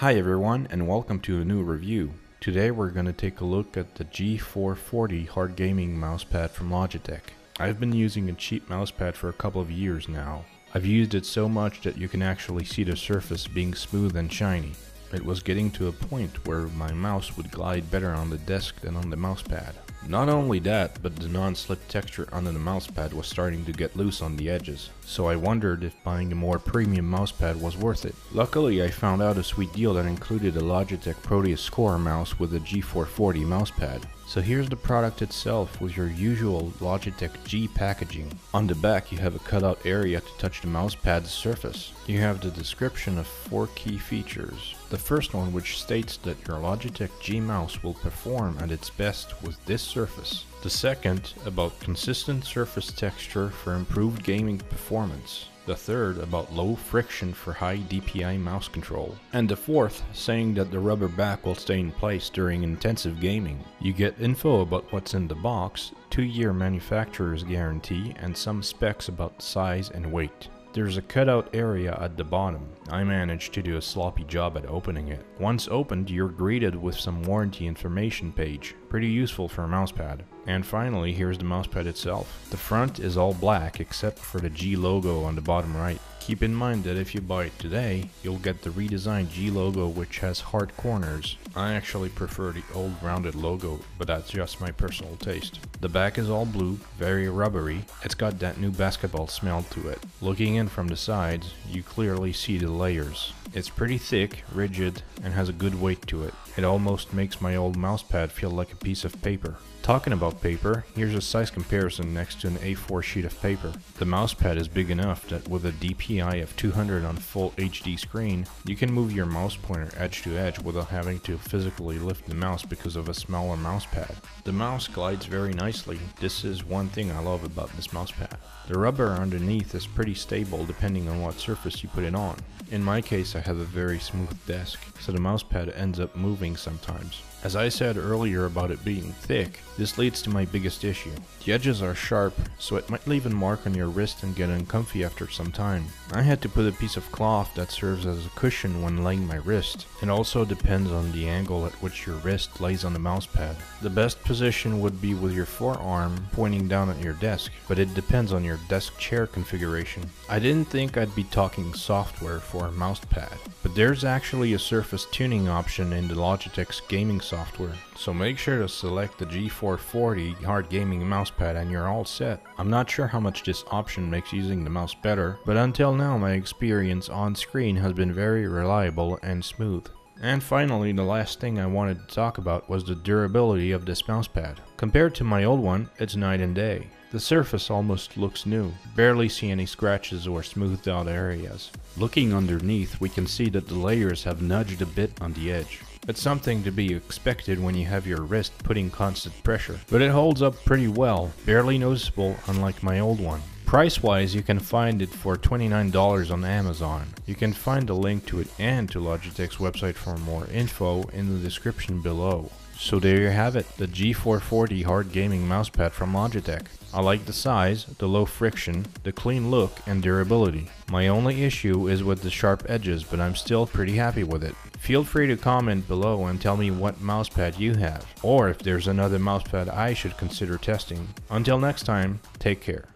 Hi everyone and welcome to a new review. Today we're going to take a look at the G440 hard gaming mousepad from Logitech. I've been using a cheap mousepad for a couple of years now. I've used it so much that you can actually see the surface being smooth and shiny. It was getting to a point where my mouse would glide better on the desk than on the mousepad. Not only that, but the non-slip texture under the mousepad was starting to get loose on the edges, so I wondered if buying a more premium mousepad was worth it. Luckily, I found out a sweet deal that included a Logitech Proteus Score mouse with a G440 mousepad. So here's the product itself with your usual Logitech G packaging. On the back you have a cutout area to touch the mousepad's surface. You have the description of 4 key features. The first one, which states that your Logitech G mouse will perform at its best with this surface. The second, about consistent surface texture for improved gaming performance. The third, about low friction for high DPI mouse control. And the fourth, saying that the rubber back will stay in place during intensive gaming. You get info about what's in the box, 2-year manufacturer's guarantee, and some specs about size and weight. There's a cutout area at the bottom. I managed to do a sloppy job at opening it. Once opened, you're greeted with some warranty information page. Pretty useful for a mousepad. And finally, here's the mousepad itself. The front is all black except for the G logo on the bottom right. Keep in mind that if you buy it today, you'll get the redesigned G logo, which has hard corners. I actually prefer the old rounded logo, but that's just my personal taste. The back is all blue, very rubbery. It's got that new basketball smell to it. Looking in from the sides, you clearly see the layers. It's pretty thick, rigid, and has a good weight to it. It almost makes my old mousepad feel like a piece of paper. Talking about paper, here's a size comparison next to an A4 sheet of paper. The mousepad is big enough that with a DPI of 200 on full HD screen, you can move your mouse pointer edge to edge without having to physically lift the mouse because of a smaller mousepad. The mouse glides very nicely. This is one thing I love about this mousepad. The rubber underneath is pretty stable depending on what surface you put it on. In my case, I have a very smooth desk, so the mousepad ends up moving sometimes. As I said earlier about it being thick, this leads to my biggest issue. The edges are sharp, so it might leave a mark on your wrist and get uncomfy after some time. I had to put a piece of cloth that serves as a cushion when laying my wrist. It also depends on the angle at which your wrist lays on the mousepad. The best position would be with your forearm pointing down at your desk, but it depends on your desk chair configuration. I didn't think I'd be talking software for a mousepad, but there's actually a surface tuning option in the Logitech's gaming software, so make sure to select the G440 hard gaming mousepad and you're all set. I'm not sure how much this option makes using the mouse better, but until now my experience on screen has been very reliable and smooth. And finally, the last thing I wanted to talk about was the durability of this mousepad. Compared to my old one, it's night and day. The surface almost looks new, barely see any scratches or smoothed out areas. Looking underneath, we can see that the layers have nudged a bit on the edge. It's something to be expected when you have your wrist putting constant pressure, but it holds up pretty well, barely noticeable unlike my old one. Price-wise, you can find it for $29 on Amazon. You can find a link to it and to Logitech's website for more info in the description below. So there you have it, the G440 hard gaming mousepad from Logitech. I like the size, the low friction, the clean look, and durability. My only issue is with the sharp edges, but I'm still pretty happy with it. Feel free to comment below and tell me what mousepad you have, or if there's another mousepad I should consider testing. Until next time, take care.